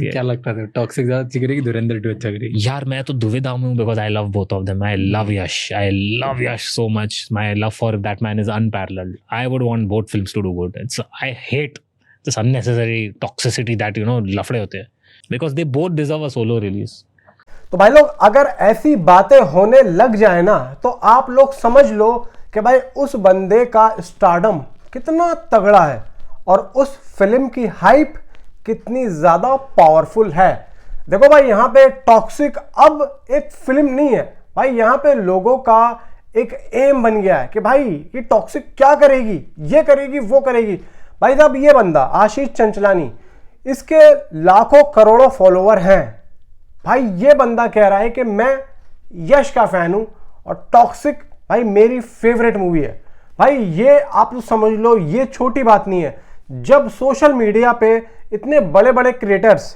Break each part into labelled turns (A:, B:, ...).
A: क्या लगता था टॉक्सिक ज्यादा अच्छी करेगी धुरंधर 2 अच्छा करेगी?
B: यार मैं तो दुविधा में हूँ because I love both of them. I love Yash so much. My love for that man is unparalleled. I would want both films to do good. It's I hate this unnecessary toxicity that लफड़े होते हैं because they both deserve a solo release.
C: तो भाई लोग अगर ऐसी बातें होने लग जाए ना तो आप लोग समझ लो कि भाई उस बंदे का स्टारडम कितना तगड़ा है और उस फिल्म की हाइप कितनी ज्यादा पावरफुल है. देखो भाई यहाँ पे टॉक्सिक अब एक फिल्म नहीं है भाई, यहाँ पे लोगों का एक एम बन गया है कि भाई ये टॉक्सिक क्या करेगी, ये करेगी, वो करेगी. भाई साहब ये बंदा आशीष चंचलानी, इसके लाखों करोड़ों फॉलोवर हैं. भाई ये बंदा कह रहा है कि मैं यश का फैन हूं और टॉक्सिक भाई मेरी फेवरेट मूवी है. भाई ये आप तो समझ लो ये छोटी बात नहीं है. जब सोशल मीडिया पे इतने बड़े बड़े क्रिएटर्स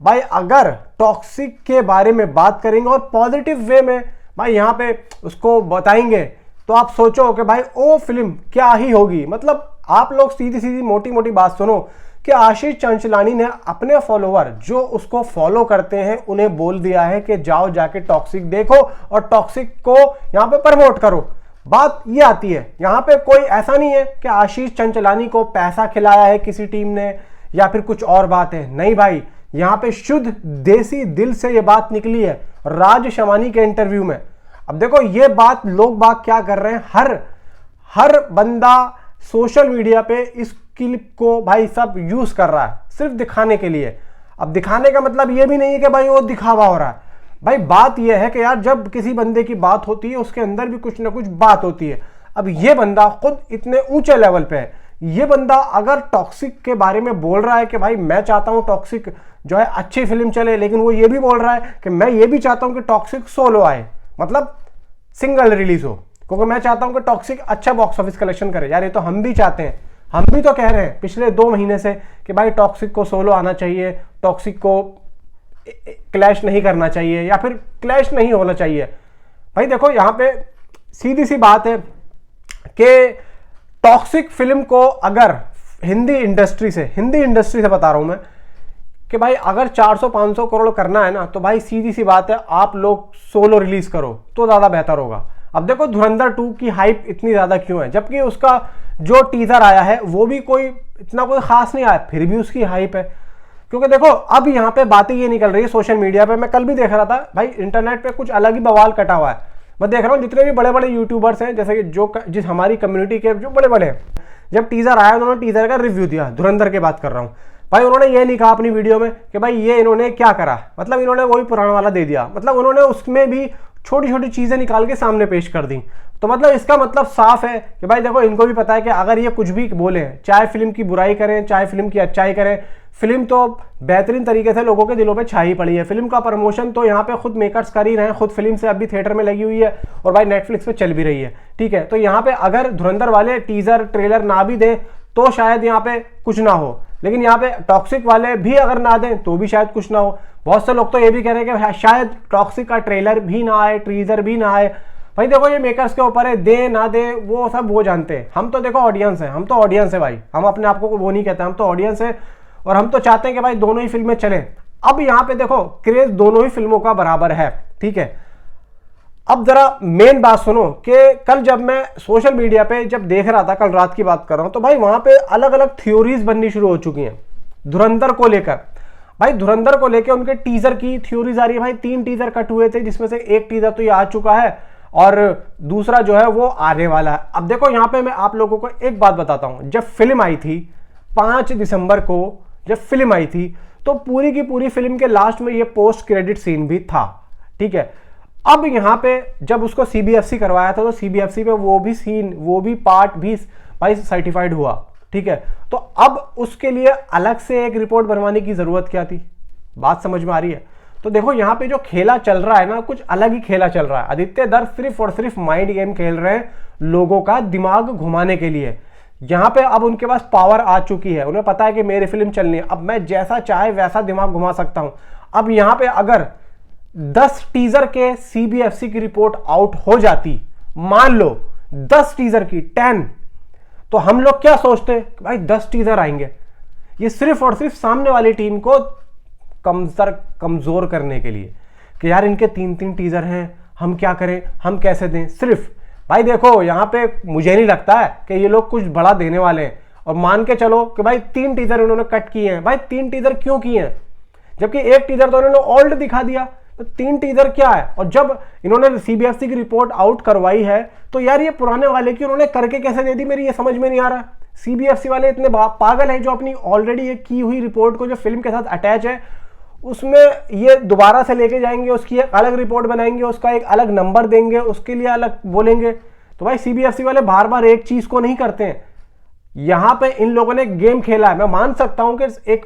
C: भाई अगर टॉक्सिक के बारे में बात करेंगे और पॉजिटिव वे में भाई यहाँ पे उसको बताएंगे तो आप सोचो कि भाई वो फिल्म क्या ही होगी. मतलब आप लोग सीधी सीधी मोटी मोटी बात सुनो कि आशीष चंचलानी ने अपने फॉलोवर जो उसको फॉलो करते हैं उन्हें बोल दिया है कि जाओ जाके टॉक्सिक देखो और टॉक्सिक को यहाँ पे प्रमोट करो. बात ये आती है यहाँ पे कोई ऐसा नहीं है कि आशीष चंचलानी को पैसा खिलाया है किसी टीम ने या फिर कुछ और बात है. नहीं भाई, यहाँ पे शुद्ध देसी दिल से ये बात निकली है राज शमानी के इंटरव्यू में. अब देखो ये बात लोग बाग क्या कर रहे हैं, हर बंदा सोशल मीडिया पे इस क्लिप को भाई सब यूज कर रहा है सिर्फ दिखाने के लिए. अब दिखाने का मतलब ये भी नहीं है कि भाई वो दिखावा हो रहा है. भाई बात ये है कि यार जब किसी बंदे की बात होती है उसके अंदर भी कुछ ना कुछ बात होती है. अब ये बंदा खुद इतने ऊंचे लेवल पे है, ये बंदा अगर टॉक्सिक के बारे में बोल रहा है कि भाई मैं चाहता हूं टॉक्सिक जो है अच्छी फिल्म चले, लेकिन वो ये भी बोल रहा है कि मैं ये भी चाहता हूं कि टॉक्सिक सोलो आए, मतलब सिंगल रिलीज हो, क्योंकि मैं चाहता हूं कि टॉक्सिक अच्छा बॉक्स ऑफिस कलेक्शन करे. यार ये तो हम भी चाहते हैं, हम भी तो कह रहे हैं पिछले 2 महीने से कि भाई टॉक्सिक को सोलो आना चाहिए, टॉक्सिक को क्लैश नहीं करना चाहिए या फिर क्लैश नहीं होना चाहिए. भाई देखो यहाँ पे सीधी सी बात है कि टॉक्सिक फिल्म को अगर हिंदी इंडस्ट्री से बता रहा हूं मैं कि भाई अगर 400-500 करोड़ करना है ना तो भाई सीधी सी बात है आप लोग सोलो रिलीज करो तो ज्यादा बेहतर होगा. अब देखो धुरंधर 2 की हाइप इतनी ज्यादा क्यों है, जबकि उसका जो टीजर आया है वो भी कोई खास नहीं आया, फिर भी उसकी हाइप है. क्योंकि देखो अब यहाँ पे बातें ये निकल रही है सोशल मीडिया पे, मैं कल भी देख रहा था भाई इंटरनेट पे कुछ अलग ही बवाल कटा हुआ है. मैं देख रहा हूँ जितने भी बड़े बड़े यूट्यूबर्स हैं जैसे कि जिस हमारी कम्युनिटी के जो बड़े बड़े हैं, जब टीजर आया उन्होंने टीजर का रिव्यू दिया. धुरंधर की बात कर रहा हूँ भाई, उन्होंने ये नहीं कहा अपनी वीडियो में कि भाई ये इन्होंने क्या करा, मतलब इन्होंने वही पुराना वाला दे दिया, मतलब उन्होंने उसमें भी छोटी छोटी चीजें निकाल के सामने पेश कर दी. तो मतलब इसका मतलब साफ है कि भाई देखो इनको भी पता है कि अगर ये कुछ भी बोले, चाहे फिल्म की बुराई करें चाहे फिल्म की अच्छाई करें, फिल्म तो बेहतरीन तरीके से लोगों के दिलों पे छाई पड़ी है. फिल्म का प्रमोशन तो यहाँ पे खुद मेकर्स कर ही रहे हैं, खुद फिल्म से अभी थिएटर में लगी हुई है और भाई नेटफ्लिक्स पे चल भी रही है. ठीक है, तो यहाँ पे अगर धुरंधर वाले टीजर ट्रेलर ना भी दें तो शायद यहाँ पे कुछ ना हो, लेकिन यहाँ पे टॉक्सिक वाले भी अगर ना दें तो भी शायद कुछ ना हो. बहुत से लोग तो ये भी कह रहे हैं कि शायद टॉक्सिक का ट्रेलर भी ना आए, टीजर भी ना आए. भाई देखो ये मेकर्स के ऊपर है, दे ना दे वो सब वो जानते हैं. हम तो देखो ऑडियंस है, हम तो ऑडियंस है भाई, हम अपने आप को वो नहीं कहते, हम तो ऑडियंस है और हम तो चाहते हैं कि भाई दोनों ही फिल्में चले. अब यहाँ पे देखो क्रेज दोनों ही फिल्मों का बराबर है. ठीक है, अब जरा मेन बात सुनो कि कल जब मैं सोशल मीडिया पे जब देख रहा था, कल रात की बात कर रहा हूं, तो भाई वहां पे अलग अलग थ्योरीज बननी शुरू हो चुकी हैं धुरंधर को लेकर. भाई धुरंधर को लेकर उनके टीजर की थ्योरीज आ रही है. भाई 3 टीजर कट हुए थे जिसमें से एक टीजर तो ये आ चुका है और दूसरा जो है वो आने वाला है. अब देखो यहाँ पे मैं आप लोगों को एक बात बताता हूं, जब फिल्म आई थी 5 दिसंबर को, जब फिल्म आई थी तो पूरी की पूरी फिल्म के लास्ट में ये पोस्ट क्रेडिट सीन भी था. ठीक है, अब यहाँ पे जब उसको सीबीएफसी करवाया था तो सीबीएफसी पे वो भी सीन, वो भी पार्ट भी भाई सर्टिफाइड हुआ. ठीक है, तो अब उसके लिए अलग से एक रिपोर्ट बनवाने की जरूरत क्या थी, बात समझ में आ रही है. तो देखो यहाँ पे जो खेला चल रहा है ना, कुछ अलग ही खेला चल रहा है. आदित्य दर सिर्फ और सिर्फ माइंड गेम खेल रहे हैं लोगों का दिमाग घुमाने के लिए. यहाँ पे अब उनके पास पावर आ चुकी है, उन्हें पता है कि मेरी फिल्म चलनी है, अब मैं जैसा चाहे वैसा दिमाग घुमा सकता हूं. अब यहाँ पे अगर 10 टीजर के सीबीएफसी की रिपोर्ट आउट हो जाती, मान लो 10 टीजर की 10, तो हम लोग क्या सोचते कि भाई 10 टीजर आएंगे, ये सिर्फ और सिर्फ सामने वाली टीम को कमज़ोर करने के लिए कि यार इनके 3 टीज़र हैं, हम क्या करें, हम कैसे दें। सिर्फ भाई देखो यहाँ पे मुझे नहीं लगता है कि ये लोग कुछ बड़ा देने वाले हैं। और मान के चलो कि भाई 3 टीज़र इन्होंने कट किए हैं, भाई 3 टीज़र क्यों किए हैं, जबकि 1 टीज़र तो इन्होंने ओल्ड दिखा दिया, तो 3 टीज़र क्या है। और जब इन्होंने सीबीएफसी की रिपोर्ट आउट करवाई है तो यार ये पुराने वाले की उन्होंने करके कैसे दे दी, मेरी ये समझ में नहीं आ रहा। सीबीएफसी वाले इतने पागल है जो अपनी ऑलरेडी एक की हुई रिपोर्ट को जो फिल्म के साथ अटैच है उसमें ये दोबारा से लेके जाएंगे, उसकी एक अलग रिपोर्ट बनाएंगे, उसका एक अलग नंबर देंगे, उसके लिए अलग बोलेंगे। तो भाई सीबीएफसी वाले बार बार एक चीज को नहीं करते हैं। यहां पे इन लोगों ने गेम खेला है। मैं मान सकता हूं कि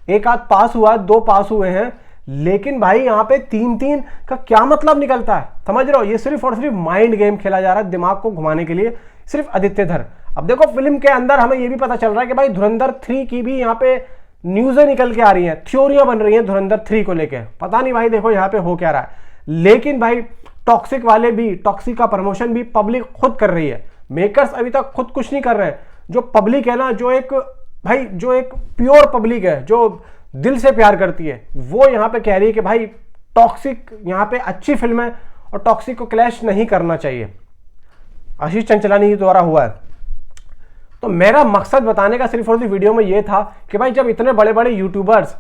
C: एक आध पास हुआ, 2 पास हुए हैं, लेकिन भाई यहां पे 3 का क्या मतलब निकलता है, समझ रहे हो। ये सिर्फ और सिर्फ माइंड गेम खेला जा रहा है, दिमाग को घुमाने के लिए, सिर्फ आदित्य धर। अब देखो फिल्म के अंदर हमें ये भी पता चल रहा है कि भाई धुरंधर 3 की भी यहाँ पे न्यूज़ें निकल के आ रही हैं, थ्योरियां बन रही हैं धुरंधर 3 को लेके। पता नहीं भाई देखो यहाँ पे हो क्या रहा है, लेकिन भाई टॉक्सिक वाले भी, टॉक्सिक का प्रमोशन भी पब्लिक खुद कर रही है। मेकर्स अभी तक खुद कुछ नहीं कर रहे हैं। जो पब्लिक है ना, जो एक प्योर पब्लिक है, जो दिल से प्यार करती है, वो यहाँ पे कह रही है कि भाई टॉक्सिक यहाँ पे अच्छी फिल्म है और टॉक्सिक को क्लैश नहीं करना चाहिए। आशीष चंचलानी द्वारा हुआ है। तो मेरा मकसद बताने का सिर्फ और सिर्फ वीडियो में ये था कि भाई जब इतने बड़े बड़े यूट्यूबर्स,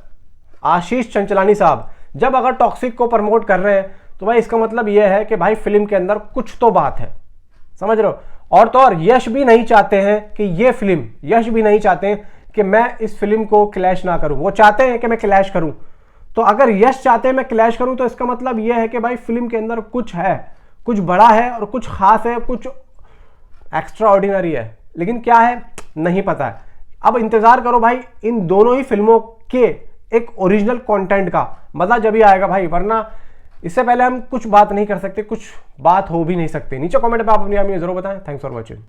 C: आशीष चंचलानी साहब जब अगर टॉक्सिक को प्रमोट कर रहे हैं तो भाई इसका मतलब ये है कि भाई फिल्म के अंदर कुछ तो बात है, समझ रहे हो। और तो और यश भी नहीं चाहते हैं कि ये फिल्म, यश भी नहीं चाहते हैं कि मैं इस फिल्म को क्लैश ना करूं, वो चाहते हैं कि मैं क्लैश करूं। तो अगर यश चाहते हैं मैं क्लैश करूं तो इसका मतलब यह है कि भाई फिल्म के अंदर कुछ है, कुछ बड़ा है और कुछ खास है, कुछ एक्स्ट्रा ऑर्डिनरी है, लेकिन क्या है नहीं पता है। अब इंतजार करो भाई इन दोनों ही फिल्मों के एक ओरिजिनल कंटेंट का, मजा जब ही आएगा भाई, वरना इससे पहले हम कुछ बात नहीं कर सकते, कुछ बात हो भी नहीं सकते। नीचे कमेंट पे आप अपनी राय जरूर बताएं। Thanks for watching.